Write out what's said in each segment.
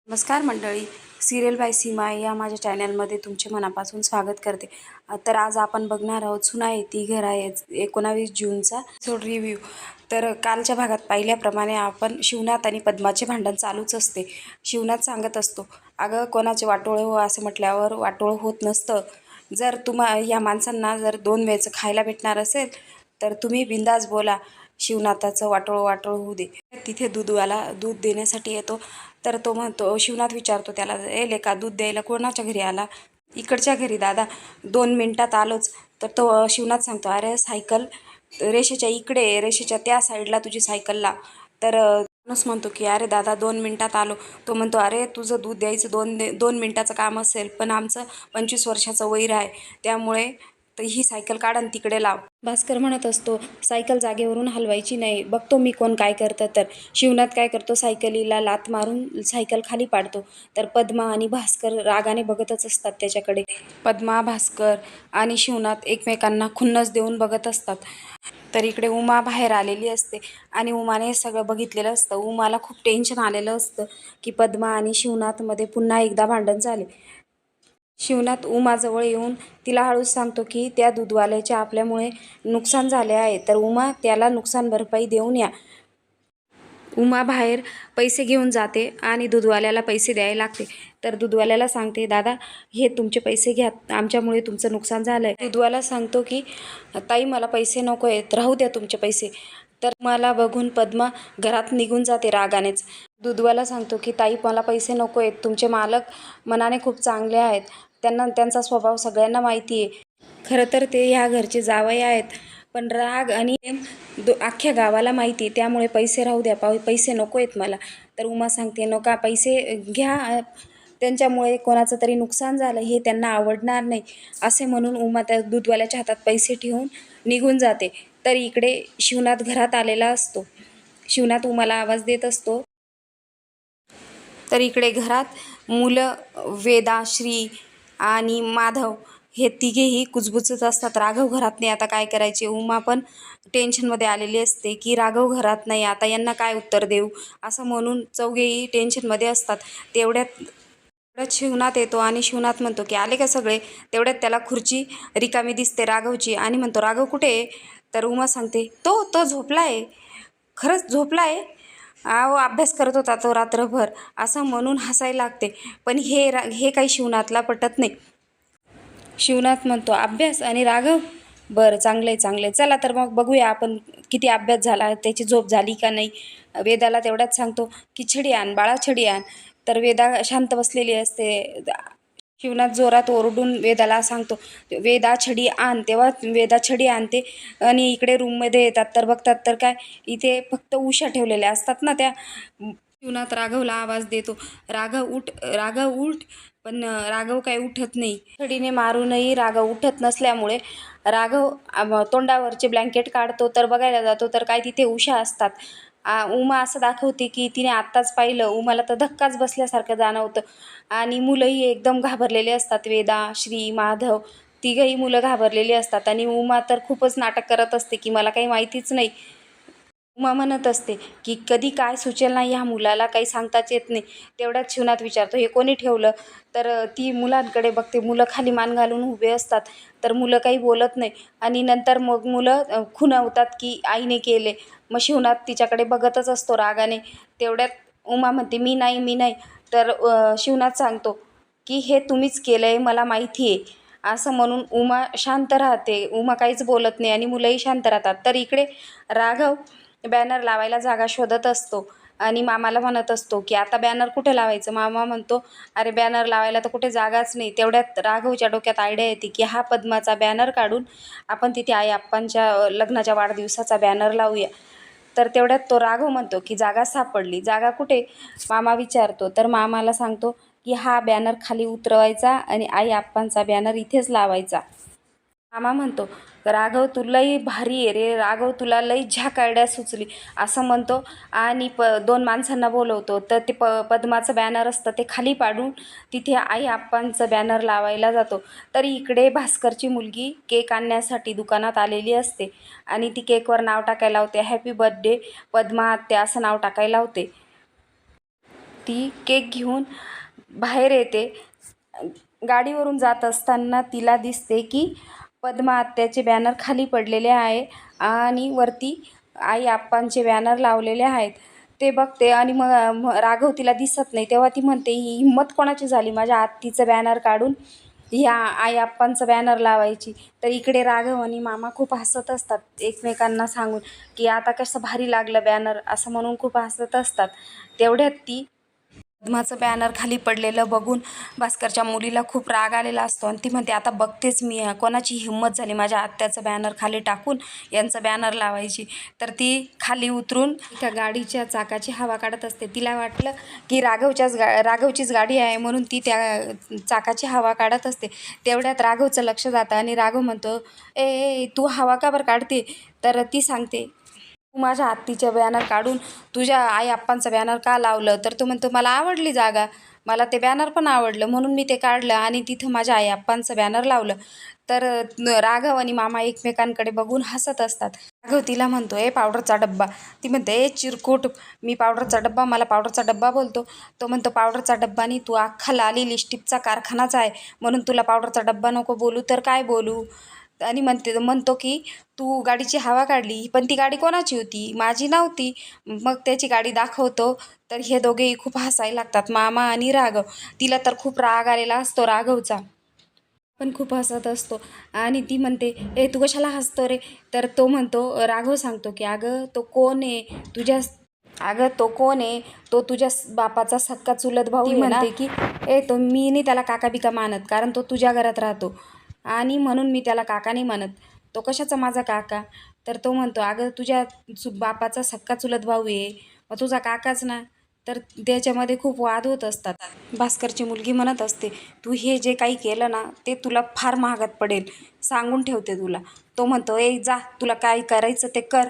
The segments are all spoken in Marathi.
नमस्कार मंडळी, सिरियल बाय सीमा या माझ्या चॅनलमध्ये तुमचे मनापासून स्वागत करते. तर आज आपण बघणार आहोत सुना येती घर आहे 19 जूनचा एपिसोड रिव्ह्यू. तर कालच्या भागात पाहिल्याप्रमाणे आपण शिवनाथ आणि पद्माचे भांडण चालूच असते. शिवनाथ सांगत असतो, अगं कोणाचे वाटोळे हो असं म्हटल्यावर वाटोळं होत नसतं. जर या माणसांना जर 2 वेळचं खायला भेटणार असेल तर तुम्ही बिंदास बोला, शिवनाथाचं वाटोळं होऊ दे. तिथे दूधवाला दूध देण्यासाठी येतो. तर तो म्हणतो, शिवनाथ विचारतो त्याला, ए लेका दूध द्यायला कोणाच्या घरी आला? इकडच्या घरी दादा, 2 मिनटात आलोच. तर तो शिवनाथ सांगतो, अरे सायकल रेषेच्या इकडे, रेषेच्या त्या साईडला तुझी सायकल लाव. तर माणूस म्हणतो की अरे दादा 2 मिनटात आलो. तो म्हणतो, अरे तुझं दूध द्यायचं 2 मिनटाचं काम असेल, पण आमचं 25 वर्षाचं वैर आहे, त्यामुळे तर ही सायकल काढ आणि तिकडे लाव. भास्कर म्हणत असतो, सायकल जागेवरून हलवायची नाही, बघतो मी कोण काय करतं. तर शिवनाथ काय करतो, सायकलीला लाथ मारून सायकल खाली पाडतो. तर पद्मा आणि भास्कर रागाने बघतच असतात त्याच्याकडे. पद्मा, भास्कर आणि शिवनाथ एकमेकांना खुन्नस देऊन बघत असतात. तर इकडे उमा बाहेर आलेली असते आणि उमाने हे सगळं बघितलेलं असतं. उमाला खूप टेन्शन आलेलं असतं की पद्मा आणि शिवनाथमध्ये पुन्हा एकदा भांडण झाले. शिवनाथ उमाजवळ येऊन तिला हळूच सांगतो की त्या दूधवाल्याचे आपल्यामुळे नुकसान झाले आहे, तर उमा त्याला नुकसान भरपाई देऊन या. उमा बाहेर पैसे घेऊन जाते आणि दूधवाल्याला पैसे द्यायला लागते. तर दूधवाल्याला सांगते, दादा हे तुमचे पैसे घ्या, आमच्यामुळे तुमचं नुकसान झालं आहे. दूधवाला सांगतो की ताई मला पैसे नको आहेत, राहू द्या तुमचे पैसे. तर मला बघून पद्मा घरात निघून जाते रागानेच. दूधवाला सांगतो की ताई मला पैसे नको आहेत, तुमचे मालक मनाने खूप चांगले आहेत, त्यांचा स्वभाव सगळ्यांना माहिती आहे. खरं तर ते ह्या घरचे जावई आहेत, पण राग आणि अख्ख्या गावाला माहिती, त्यामुळे पैसे राहू द्या, पैसे नको आहेत मला. तर उमा सांगते, नका पैसे घ्या, त्यांच्यामुळे कोणाचं तरी नुकसान झालं हे त्यांना आवडणार नाही. असे म्हणून उमा त्या दूधवाल्याच्या हातात पैसे ठेवून निघून जाते. तर इकडे शिवनाथ घरात आलेला असतो. शिवनाथ उमाला आवाज देत असतो. तर इकडे घरात मुलं वेदा, श्री आणि माधव हे तिघेही कुजबुजत असतात. राघव घरात नाही, आता काय करायचे. उमा पण टेन्शनमध्ये आलेली असते की राघव घरात नाही, आता यांना काय उत्तर देऊ, असं म्हणून चौघेही टेन्शनमध्ये असतात. तेवढ्यात शिवनाथ येतो आणि शिवनाथ म्हणतो की आले का सगळे. तेवढ्यात त्याला खुर्ची रिकामी दिसते राघवची आणि म्हणतो, राघव कुठे आहे? तर उमा सांगते, तो झोपला आहे. खरंच झोपला आहे? अहो अभ्यास करत होता तो रात्रभर, असं म्हणून हसायला लागते. पण हे काही शिवनाथला पटत नाही. शिवनाथ म्हणतो, अभ्यास आणि राघव, बरं चांगलं आहे, चला तर मग बघूया आपण किती अभ्यास झाला, त्याची झोप झाली का नाही. वेदाला तेवढ्याच सांगतो की छडी आण बाळा, छडी आण. तर वेदा शांत बसलेली असते. शिवनाथ जोरात ओरडून वेदाला सांगतो, वेदा छडी आण. तेव्हा वेदा छडी आणते आणि इकडे रूममध्ये येतात. तर बघतात तर काय, इथे फक्त उशा ठेवलेल्या असतात ना त्या. शिवनाथ राघवला आवाज देतो, राघव उठ, राघव उठ. पण राघव काय उठत नाही. छडीने मारूनही राघव उठत नसल्यामुळे राघव तोंडावरचे ब्लँकेट काढतो. तर बघायला जातो तर काय तिथे उशा असतात. उमा असं दाखवते की तिने आत्ताच पाहिलं. उमाला तर धक्काच बसल्यासारखं जाणवतं आणि मुलंही एकदम घाबरलेले असतात. वेदा, श्री, माधव तिघंही मुलं घाबरलेली असतात आणि उमा तर खूपच नाटक करत असते की मला काही माहितीच नाही. उमा म्हणत असते की कधी काय सुचेल ना ह्या मुलाला, काही सांगताच येत नाही. तेवढ्यात शिवनाथ विचारतो, हे कोणी ठेवलं? तर ती मुलांकडे बघते. मुलं खाली मान घालून उभे असतात. तर मुलं काही बोलत नाही आणि नंतर मग मुलं खुणावतात की आईने केले. मग शिवनाथ तिच्याकडे बघतच असतो रागाने. तेवढ्यात उमा म्हणते, मी नाही. तर शिवनाथ सांगतो की हे तुम्हीच केलं आहे, मला माहिती आहे. असं म्हणून उमा शांत राहते. उमा काहीच बोलत नाही आणि मुलंही शांत राहतात. तर इकडे राघव बॅनर लावायला जागा शोधत असतो आणि मामाला म्हणत असतो की आता बॅनर कुठे लावायचं. मामा म्हणतो, अरे बॅनर लावायला तर कुठे जागाच नाही. तेवढ्यात राघवच्या डोक्यात आयडिया येते की हा पद्माचा बॅनर काढून आपण तिथे आई आप्पांच्या लग्नाच्या वाढदिवसाचा बॅनर लावूया. तर तेवढ्यात तो राघव म्हणतो की जागा सापडली. जागा कुठे? मामा विचारतो. तर मामाला सांगतो की हा बॅनर खाली उतरवायचा आणि आई आप्पांचा बॅनर इथेच लावायचा. मामा म्हणतो, राघव तू लई भारी आहे रे, राघव तुला लई झ्याक आयडिया सुचली, असं म्हणतो आणि 2 माणसांना बोलवतो. तर ते पद्माचं बॅनर असतं ते खाली पाडून तिथे आई आप्पांचं बॅनर लावायला जातो. तर इकडे भास्करची मुलगी केक आणण्यासाठी दुकानात आलेली असते आणि ती केकवर नाव टाकायला लावते, हॅपी बर्थडे पद्मा आत्या असं नाव टाकायला लावते. ती केक घेऊन बाहेर येते. गाडीवरून जात असताना तिला दिसते की पद्मा आत्याचे बॅनर खाली पडलेले आहे आणि वरती आई आप्पांचे बॅनर लावलेले आहेत. ते बघते आणि मग राघव तिला दिसत नाही. तेव्हा ती म्हणते, ही हिंमत कोणाची झाली माझ्या आत्तीचं बॅनर काढून ह्या आई आप्पांचं बॅनर लावायची. तर इकडे राघव आणि मामा खूप हसत असतात एकमेकांना सांगून की आता कसं भारी लागलं बॅनर, असं म्हणून खूप हसत असतात. तेवढ्यात ती पद्माचं बॅनर खाली पडलेलं बघून भास्करच्या मुलीला खूप राग आलेला असतो आणि ती म्हणते, आता बघतेच मी कोणाची हिंमत झाली माझ्या आत्याचं बॅनर खाली टाकून यांचं बॅनर लावायची. तर ती खाली उतरून एका गाडीच्या चाकाची हवा काढत असते. तिला वाटलं की राघवचीच गाडी आहे म्हणून ती त्या चाकाची हवा काढत असते. तेवढ्यात राघवचं लक्ष जातं आणि राघव म्हणतो, ए तू हवा का बरं काढते? तर ती सांगते, तू माझ्या आत्तीच्या बॅनर काढून तुझ्या आई आप्पांचं बॅनर का लावलं? तर तो म्हणतो, मला आवडली जागा, मला ते बॅनर पण आवडलं म्हणून मी ते काढलं आणि तिथं माझ्या आई आप्पांचं बॅनर लावलं. तर राघव आणि मामा एकमेकांकडे बघून हसत असतात. राघव तिला म्हणतो, ए पावडरचा डब्बा. ती म्हणते, ए चिरकुट, मी पावडरचा डब्बा, मला पावडरचा डब्बा बोलतो. तो म्हणतो, पावडरचा डब्बा नाही, तू अख्खा लाली लिपस्टिकचा कारखानाच आहे म्हणून तुला पावडरचा डब्बा नको बोलू तर काय बोलू? आणि म्हणतो की तू गाडीची हवा काढली, पण ती गाडी कोणाची होती? माझी नव्हती. मग त्याची गाडी दाखवतो. तर हे दोघेही खूप हसायला लागतात, मामा आणि राघव. तिला तर खूप राग आलेला असतो राघवचा, पण खूप हसत असतो. आणि ती म्हणते, ए तू कशाला हसतो रे? तर तो म्हणतो, राघव सांगतो की अगं तो कोण आहे तो कोण आहे? तो तुझ्या बापाचा सक्का चुलत भाऊ आहे ना. म्हणते की तो मी नाही त्याला काका बिका मानत, कारण तो तुझ्या घरात राहतो आणि म्हणून मी त्याला काका नाही मानत. तो कशाचा माझा काका? तर तो म्हणतो, अगं तुझ्या बापाचा सक्का चुलत भाऊ आहे, मग तुझा काकाच ना. तर त्याच्यामध्ये खूप वाद होत असतात. भास्करची मुलगी म्हणत असते, तू हे जे काही केलं ना ते तुला फार महागात पडेल, सांगून ठेवते तुला. तो म्हणतो, ए जा, तुला काय करायचं ते कर,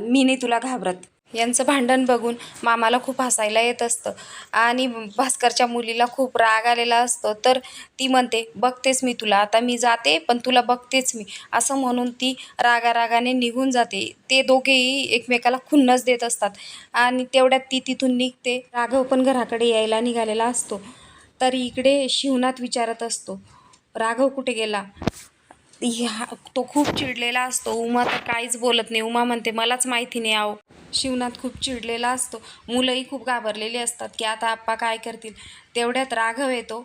मी नाही तुला घाबरत. यांचं भांडण बघून मामाला खूप हसायला येत असतं आणि भास्करच्या मुलीला खूप राग आलेला असतो. तर ती म्हणते, बघतेच मी तुला, आता मी जाते पण तुला बघतेच मी, असं म्हणून ती रागारागाने निघून जाते. ते दोघेही एकमेकाला खुन्नस देत असतात आणि तेवढ्यात ती तिथून निघते. राघव पण घराकडे यायला निघालेला असतो. तर इकडे शिवनाथ विचारत असतो, राघव कुठे गेला? तो खूप चिडलेला असतो. उमा तर काहीच बोलत नाही. उमा म्हणते, मलाच माहिती नाही आहो. शिवनाथ खूप चिडलेला असतो. मुलंही खूप घाबरलेली असतात की आता आप्पा काय करतील. तेवढ्यात राघव येतो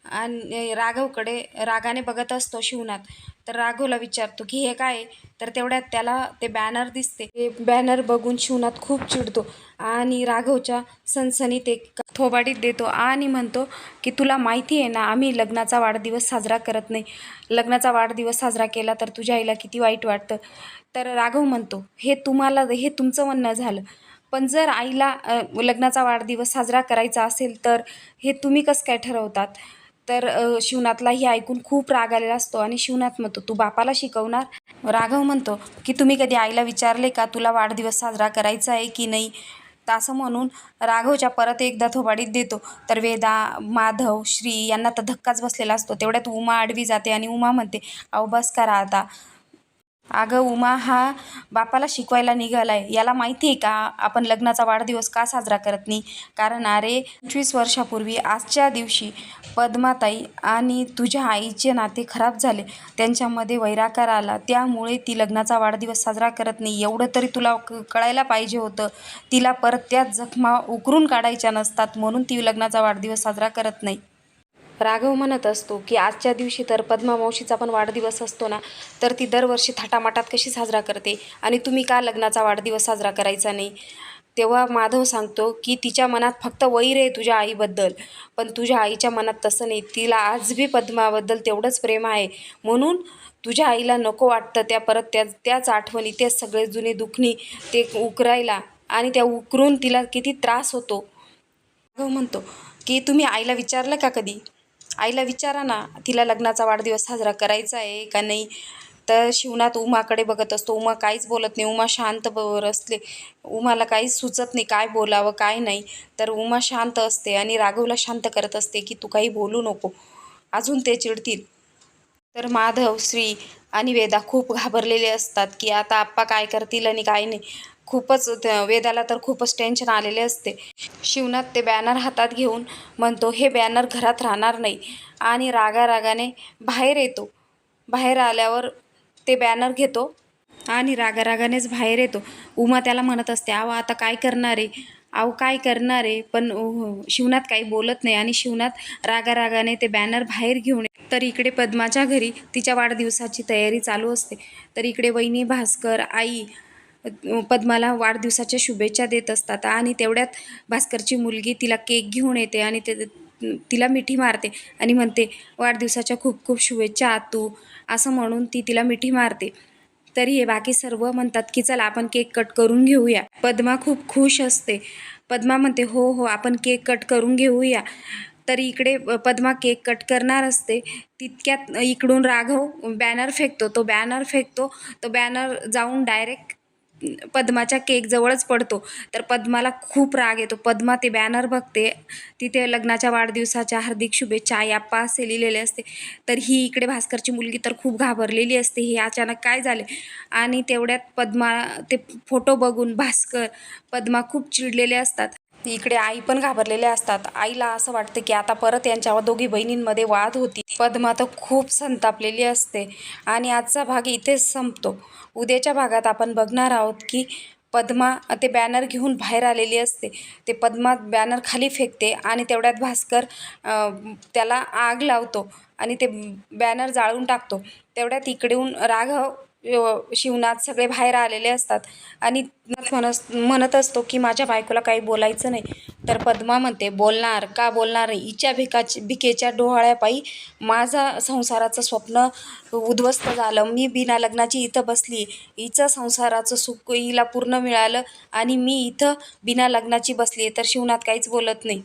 आणि राघवकडे रागाने बघत असतो शिवनाथ. तर राघवला विचारतो की हे काय? तर तेवढ्यात त्याला ते बॅनर दिसते. ते बॅनर बघून शिवनाथ खूप चिडतो आणि राघवच्या सणसणीत एक थोबाडीत देतो आणि म्हणतो की तुला माहिती आहे ना, आम्ही लग्नाचा वाढदिवस साजरा करत नाही. लग्नाचा वाढदिवस साजरा केला तर तुझ्या आईला किती वाईट वाटतं. तर राघव म्हणतो, हे तुमचं म्हणणं झालं, पण जर आईला लग्नाचा वाढदिवस साजरा करायचा असेल तर हे तुम्ही कसं काय ठरवतात? तर शिवनाथला हे ऐकून खूप राग आलेला असतो आणि शिवनाथ म्हणतो, तू बापाला शिकवणार? राघव म्हणतो की तुम्ही कधी आईला विचारले का तुला वाढदिवस साजरा करायचा आहे की नाही? तर असं म्हणून राघवच्या परत एकदा थोबाडीत देतो. तर वेदा, माधव, श्री यांना तर धक्काच बसलेला असतो. तेवढ्यात उमा आडवी जाते आणि उमा म्हणते, अहो बस करा आता. अगं उमा हा बापाला शिकवायला निघालाय. याला माहिती आहे का आपण लग्नाचा वाढदिवस का साजरा करत नाही? कारण अरे 25 वर्षापूर्वी आजच्या दिवशी पद्माताई आणि तुझ्या आईचे नाते खराब झाले. त्यांच्यामध्ये वैराकार आला. त्यामुळे ती लग्नाचा वाढदिवस साजरा करत नाही. एवढं तरी तुला कळायला पाहिजे होतं. तिला परत त्या जखमा उकरून काढायच्या नसतात म्हणून ती लग्नाचा वाढदिवस साजरा करत नाही. राघव म्हणत असतो की आजच्या दिवशी तर पद्मा मावशीचा पण वाढदिवस असतो ना, तर ती दरवर्षी थाटामाटात कशी साजरा करते आणि तुम्ही का लग्नाचा वाढदिवस साजरा करायचा नाही? तेव्हा माधव सांगतो की तिच्या मनात फक्त वैर आहे तुझ्या आईबद्दल, पण तुझ्या आईच्या मनात तसं नाही. तिला आज बी पद्माबद्दल तेवढंच प्रेम आहे. म्हणून तुझ्या आईला नको वाटतं त्याच आठवणी, तेच सगळे जुने दुखणी ते उकरायला आणि त्या उकरून तिला किती त्रास होतो. राघव म्हणतो की तुम्ही आईला विचारलं का कधी? आईला विचारा ना, तिला लग्नाचा वाढदिवस साजरा करायचा आहे का नाही? तर शिवनाथ उमाकडे बघत असतो. उमा काहीच बोलत नाही. उमा शांत असते. उमाला काहीच सुचत नाही काय बोलावं काय नाही. तर उमा शांत असते आणि राघवला शांत करत असते की तू काही बोलू नको, अजून ते चिडतील. तर माधव, श्री आणि वेदा खूप घाबरलेले असतात की आता आप्पा काय करतील आणि काय नाही. खूपच वेदाला तर खूपच टेन्शन आलेले असते. शिवनाथ ते बॅनर हातात घेऊन म्हणतो, हे बॅनर घरात राहणार नाही, आणि रागारागाने बाहेर येतो. बाहेर आल्यावर ते बॅनर घेतो आणि रागारागानेच बाहेर येतो. उमा त्याला म्हणत असते, अहो आता काय करणार आहे, अहो काय करणार आहे, पण शिवनाथ काही बोलत नाही आणि शिवनाथ रागारागाने ते बॅनर बाहेर घेऊन तर इकडे पद्माच्या घरी तिच्या वाढदिवसाची तयारी चालू असते. तर इकडे वहिनी, भास्कर, आई पद्माला वाढदिवसाच्या शुभेच्छा देत असतात आणि तेवढ्यात भास्करची मुलगी तिला केक घेऊन येते आणि तिला मिठी मारते आणि म्हणते, वाढदिवसाच्या खूप खूप शुभेच्छा आतू, असं म्हणून ती तिला मिठी मारते. तरी हे बाकी सर्व म्हणतात की चला आपण केक कट करून घेऊया. पद्मा खूप खुश असते. पद्मा म्हणते, हो हो आपण केक कट करून घेऊया. तर इकडे पद्मा केक कट करणार असते, तितक्यात इकडून राघव बॅनर फेकतो. तो बॅनर जाऊन डायरेक्ट पद्माच्या केकजवळच पडतो. तर पद्माला खूप राग येतो. पद्मा ते बॅनर बघते, तिथे लग्नाच्या वाढदिवसाच्या हार्दिक शुभेच्छा आई आप्पा असे लिहिलेले असते. तर ही इकडे भास्करची मुलगी तर खूप घाबरलेली असते, हे अचानक काय झाले. आणि तेवढ्यात पद्मा ते फोटो बघून भास्कर, पद्मा खूप चिडलेले असतात. इकडे आई पण घाबरलेल्या असतात. आईला असं वाटतं की आता परत यांच्या दोघी बहिणींमध्ये वाद होती. पद्मा तर खूप संतापलेली असते. आणि आजचा भाग इथेच संपतो. उद्याच्या भागात आपण बघणार आहोत की पद्मा ते बॅनर घेऊन बाहेर आलेली असते. ते पद्मा बॅनर खाली फेकते आणि तेवढ्यात भास्कर त्याला आग लावतो आणि ते बॅनर जाळून टाकतो. तेवढ्यात इकडून राघव, शिवनाथ सगळे बाहेर आलेले असतात आणि म्हणत असतो की माझ्या बायकोला काही बोलायचं नाही. तर पद्मा म्हणते, बोलणार का बोलणार नाही, हिच्या भिकेच्या डोहाळ्यापायी माझा संसाराचं स्वप्न उद्ध्वस्त झालं. मी बिना लग्नाची इथं बसली, हिचं संसाराचं सुख हिला पूर्ण मिळालं आणि मी इथं बिना लग्नाची बसली. तर शिवनाथ काहीच बोलत नाही.